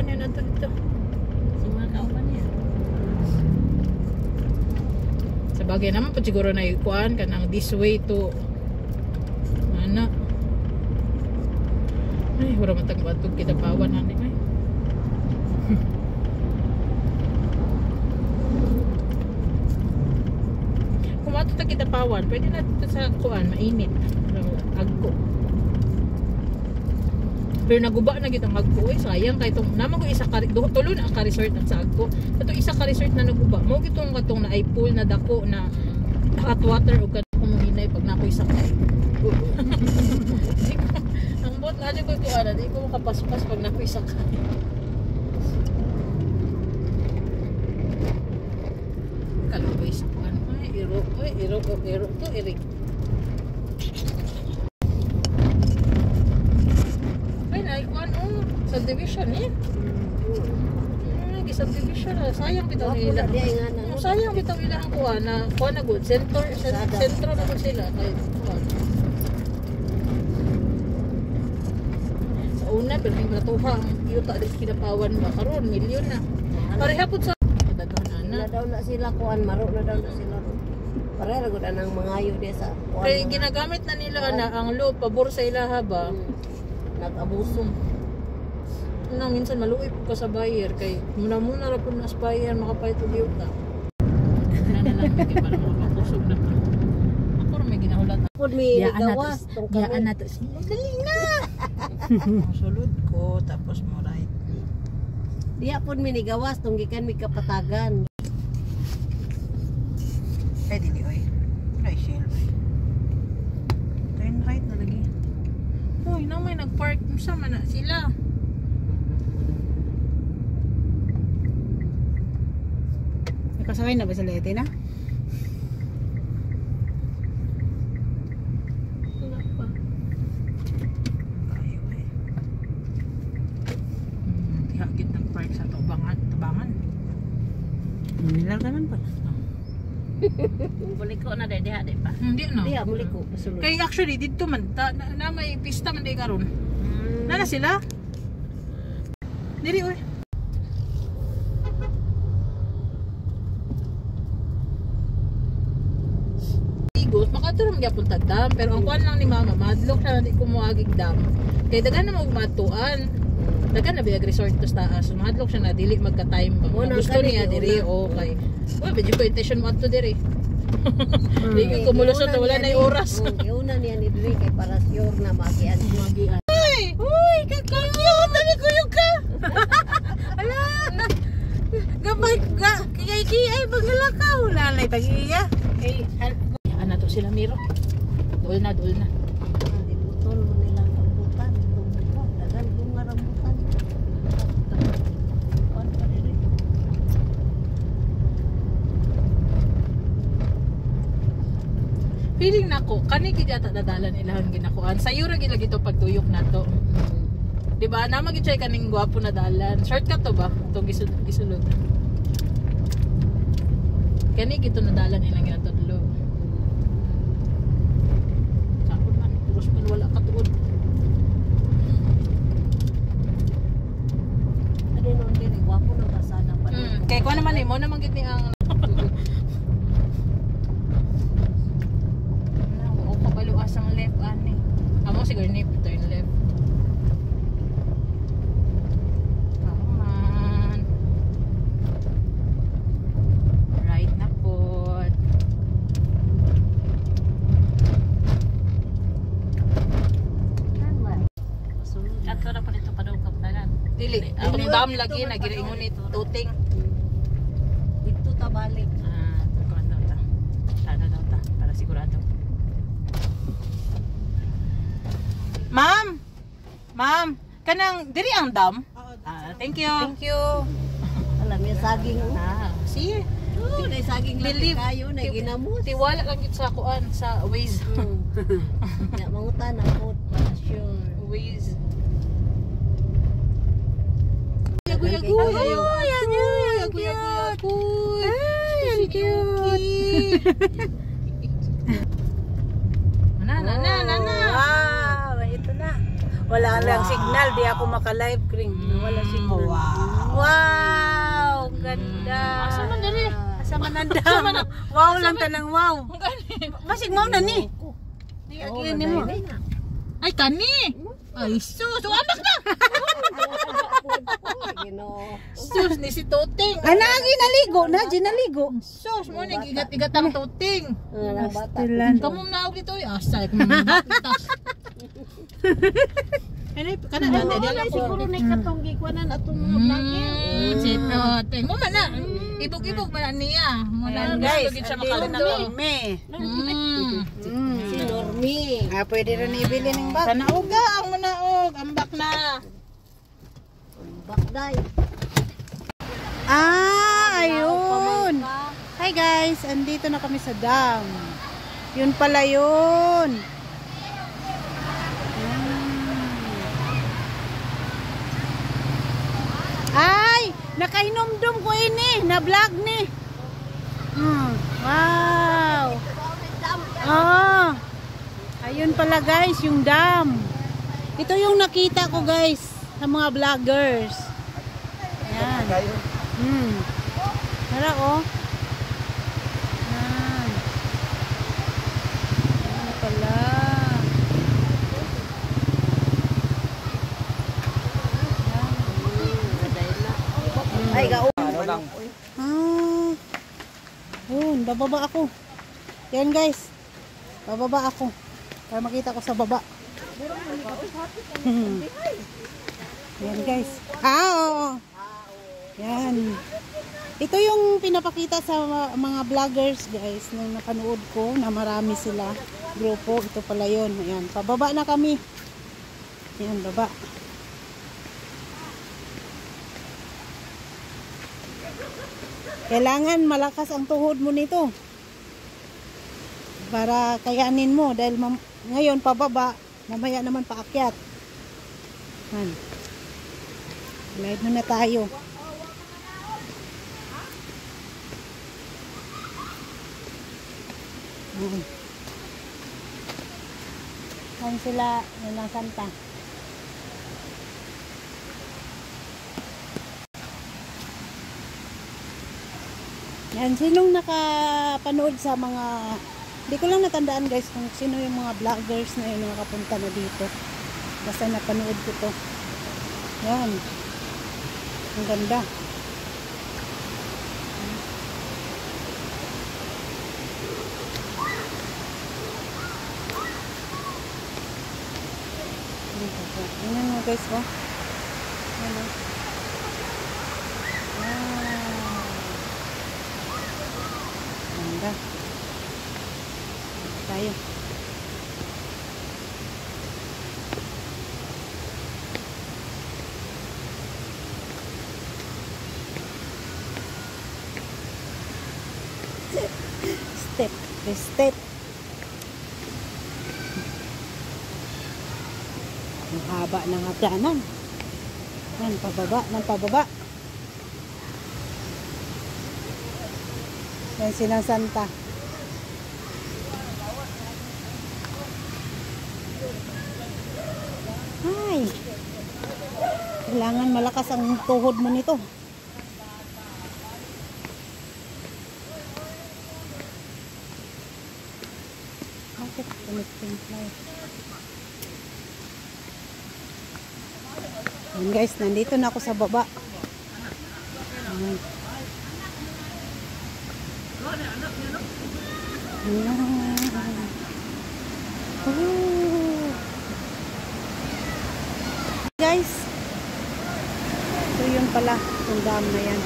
kauban yun nato dito. Sa mga kauban niya. Sa bagay naman po siguro na ikuan ka ng this way to ano. Ay, wala matagbatog kita pawan natin ay. Kung ato ta kita pawan, pwede na dito sa kuan mainit. Agko. Pero naguba na kitang agko eh, sayang kay tong naman ko isa ka tulo na ka resort at sa agko. Kato isa ka resort na naguba. Mao gitong katong na ay pool na dako na hot water ug kadto mo hinay pag nako isa kay. Ang bot na ko ana, di ko makapaspas pag nako isa kay. Kalubay sa kuan ay iro to iri. Subdivision eh. Subdivision sayang bitaw nila. Sayang bitaw nila ang kuha na good sentro na ko sila kay sa una pero may matuha ang yuta dis kinapawan ba karon milyon na. Pareha pud sa daghan na daw na sila kuan maro na daw na sila. Pareha gud anang mangayo di sa kuan. Kay ginagamit na nila na ang law pabor sa ilaha ba. Nag-abuso. Na minsan maluoy ko sa buyer kay muna ra pud na buyer makapayt og yuta. Na lang kay para makakusog na. Ako ra may ginahulat na. Pud mi gawas tong kayaan nato. Dali na. Sulod ko tapos mo right. Diya pud mi ni gawas tong gikan mi kapatagan. Ay dili oy. Ay shell oy. Turn right na lagi. Uy, na may nagpark sa man na sila. Nakasakay na ba sa Leyte na? Wala pa. Ayaw eh. Tihagit ng park sa Tubangan. Nilang naman pa. Muliko na diha di pa. Hindi no. Diya muliko pasulod. Kaya actually dito man na may pista man di karon. Nana sila? Diri oy. Makaturam gyapon tag dam pero ang kuan lang ni mama madlok siya na di ko moagig dam. Kay daghan na magmatuan. Daghan na biag resort to taas. So madlok siya na dili magka-time ba. Gusto niya diri okay. Wa medyo ko intention mo adto diri. Di ko kumulusot wala na oras. Una niya ni diri kay para sure na magian. Uy, kakanyo tani kuyo ka. Ala. Gabay ga kay ay paglakaw lalay tagiya. Kay ana to sila miro. Dul na. Diputol mo nilang rambutan. Dagan bunga rambutan. Kuan pa diri. Feeling nako kani gid ata dadalan ilahang ginakuan. Sayo ra gid lagi to pagtuyok nato. Di ba? Na magichay kaning gwapo na dalan. Shortcut to ba? Itong gisulod. Kani gito na dalan ilang ginatudlo. Sakot man. Puros man wala katuod. Ano nun din, gwapo na basada pa. Kaya ko naman mo naman gid ni ang o kabaluas ang left ani. Amo siguro ni turn left. Dili, ang dam lagi nagiringon ni tuting. Dito ta balik. Kuan daw ta. Sana daw ta para sigurado. Ma'am. Ma'am, kanang diri ang dam? Thank you. Thank you. Alam niya saging. See? Oh, na saging lagi kayo na ginamos. Tiwala lang gid sa kuan sa Waze. Ya mangutan ako para sure. Waze. Wala lang signal, di ako maka-live kring. Wala signal. Wow, ganda. Asa man dali? Asa man nanda? Wow lang tanang wow. Basig mo na ni. Di agyan ni mo. Ay kani. Ay sus, amak na. Sus ni si Tuting. Ana ginaligo na, ginaligo. Sus mo ni gigat-igat ang Tuting. Pastilan. Kamu naog dito ay asay ko mabitas. Kanay kana na dala ko. Siguro na katong gikuanan atong mga vlogger. Si Tuting mo man na. Ibog-ibog man niya. Mo na Guys, guys, siya andito makaluto. na kami. Si Normie. Pwede rin ibili ng bag. Tanauga ang manaog, ambak na. Bakday. Ayun. Hi guys, andito na kami sa dam. Yun pala yun. Ay, nakahinomdom ko ini, na vlog ni. Wow. Oh. Ayun pala guys, yung dam. Ito yung nakita ko guys sa mga vloggers. Ayan. Tara oh. Ayan. Ayan pala. Ay, gaon. Bababa ako. Yan guys. Bababa ako. Para makita ko sa baba. Yan guys. Oo. Yan. Ito yung pinapakita sa mga vloggers guys na napanood ko na marami sila. Grupo. Ito pala yun. Ayan. Pababa na kami. Yan, baba. Kailangan malakas ang tuhod mo nito para kayanin mo dahil ngayon pababa, mamaya naman paakyat. Glide na tayo. Saan sila ng Santa? Yan, sinong nakapanood sa mga, hindi ko lang natandaan guys kung sino yung mga vloggers na yun nakapunta na dito. Basta napanood ko to. Yan. Ang ganda. Yan mo guys oh. Yan oh. Ganda. Tayo. Step by step. Ang haba ng hagdanan. Yan, pababa, ng pababa. Yan silang Santa. Ay. Kailangan malakas ang tuhod mo nito. Bakit tumitingklay? Yan guys, nandito na ako sa baba. Ayan. Guys, ito yun pala itong dam na yan.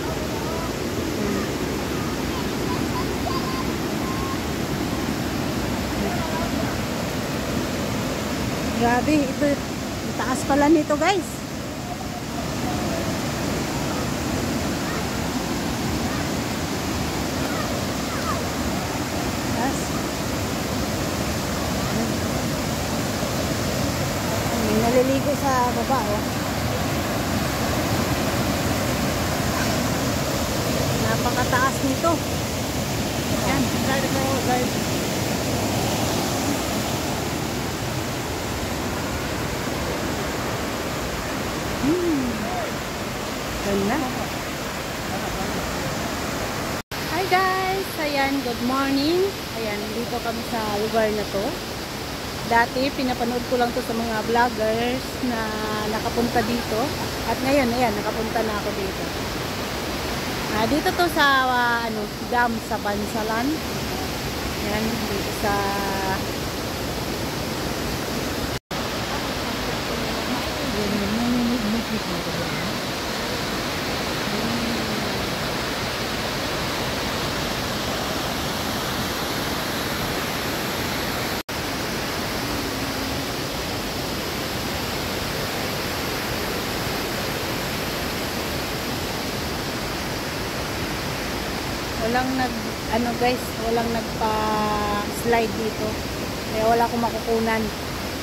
Grabe, ito ang taas pala nito guys. Naliligo sa baba oh. Napakataas nito. Yan, slide ko guys. Ganda. Hi guys! Ayan, good morning. Ayan, dito kami sa lugar na to. Dati, pinapanood ko lang to sa mga vloggers na nakapunta dito. At ngayon, ayan, nakapunta na ako dito. Dito to sa dam sa Bansalan. Ayan, dito sa walang guys, walang nagpa-slide dito. Kaya wala akong makukunan.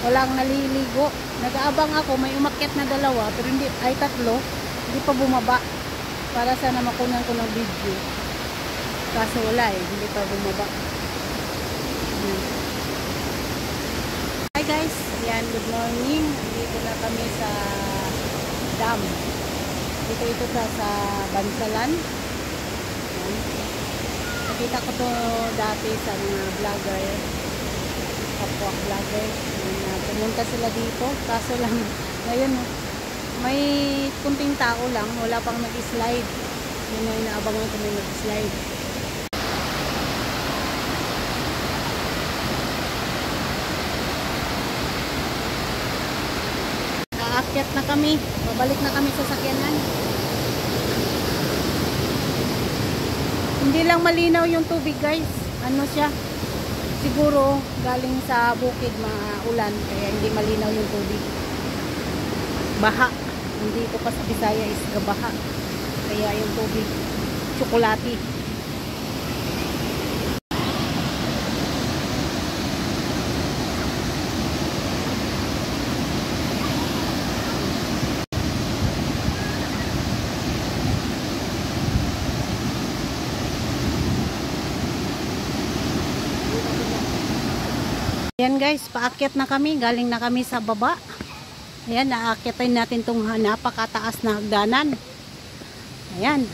Walang naliligo. Nag-aabang ako, may umakyat na 2, pero hindi, ay 3, hindi pa bumaba. Para sana makunan ko ng video. Kaso wala hindi pa bumaba. Hi guys, yan, good morning. Dito na kami sa dam. Dito sa Bansalan. Nakita ko to dati sa mga vlogger, kapwa vlogger, pumunta sila dito. Kaso lang, ngayon may kunting tao lang, wala pang nag-slide. Yun yung inaabangan ko may nag-slide. Aakyat na kami, babalik na kami sa sakyanan. Hindi lang malinaw yung tubig guys. Ano siya? Siguro galing sa bukid maulan kaya hindi malinaw yung tubig. Baha. Hindi ko pa sa Bisaya is gabaha. Kaya yung tubig tsokolate. Ayan guys, paakyat na kami. Galing na kami sa baba. Ayan, naakyatin natin itong napakataas na hagdanan. Ayan.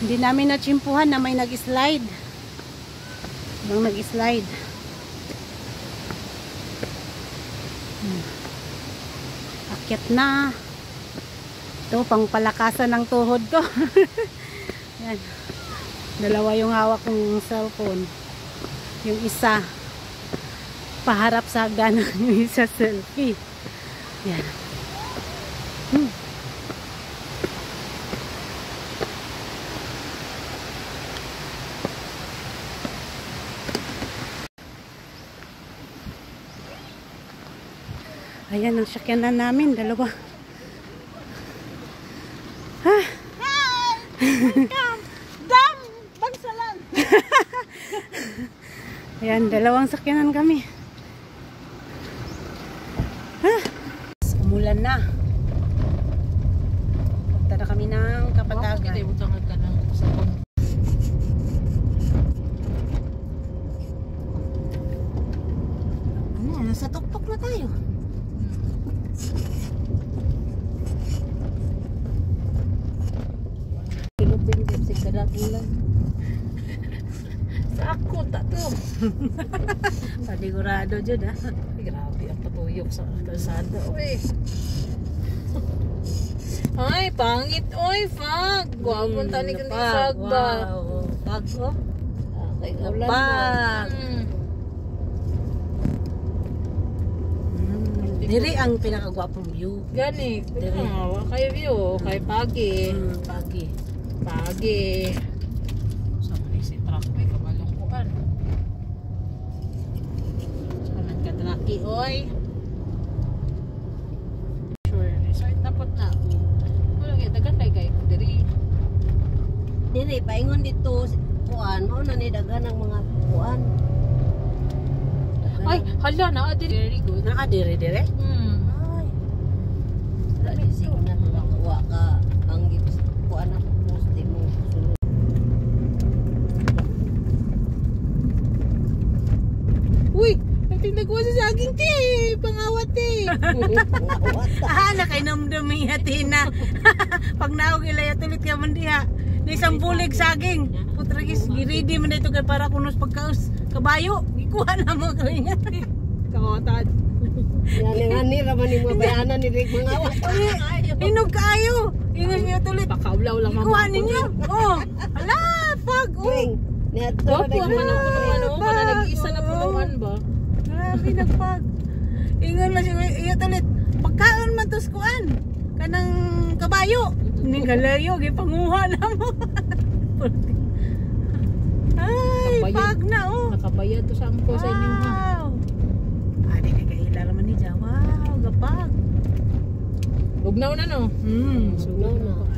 Hindi namin natsimpuhan na may nag-slide. Nang nag-slide. Akyat na. Ito, pang palakasan ng tuhod ko. Ayan. 2 yung hawak kong cellphone. Yung isa paharap sa hagdanan, yung isa selfie. Yan. Ayan ang sakyanan namin, 2. Ha? Dam! Bansalan! Ayan, 2 sakyanan kami. Umulan na. Punta na kami ng Kapatagan. Kita ibutang ka ng sabon. Nasa tuktok na tayo. Kilupin-lip si kadakulan. Sa ako, tato. Panigurado dyan ha. Grabe ang patuyok sa kalsada. Uy. Ay, pangit. Uy, fag. Guwapon tani kundi fag ba? Wow. Fag oh. Kay ulan Pag. Diri ang pinakagwapong view. Gani. Kay view. Kay pagi. Pagi. Pagi. Sa si truck may kabalungkuan. Saman ka traki, oy. Sure, resort na po na. Wala kaya, dagan kay diri. Diri, paingon dito, kuan, mao na ni dagan ang mga kuan. Ay, hala na, very good. Nakadiri dire? Ay. Dali sige na kuha ka ang gips kuan ang post di mo sulod. Uy, nagtinag ko sa saging ti, pangawat ti. Pangawat. Nakainomdom yan. Tina. Pag naog ilaya tulit ka man diha. Ni isang bulig saging. Putragis giridi man dito kay para kunos pagkaos kabayo. Ikuha na mo kanya. Kaotan. Yan nga ni raman ni mga bayanan ni Rick mga awat. Inog kayo. Ingon niyo tulit. Pakaulaw lang Ikuha ninyo. Oh. Ala, pag. Oh. Ring. Nihat to Wapo ang ano, kana nag-isa na punuan ba? Grabe nagpag. Ingon man siya, iya tulit. Pagkaon man tos kuan. Kanang kabayo. Ning kalayo gipanguha na mo. Ay, Nakabayad. pag na oh. Nakabayad to sa angko sa inyo ha. Wow. Adi kay kaila naman ni Jawa. Wow, gapag. Ugnaw na no. Hmm. Sugnaw na.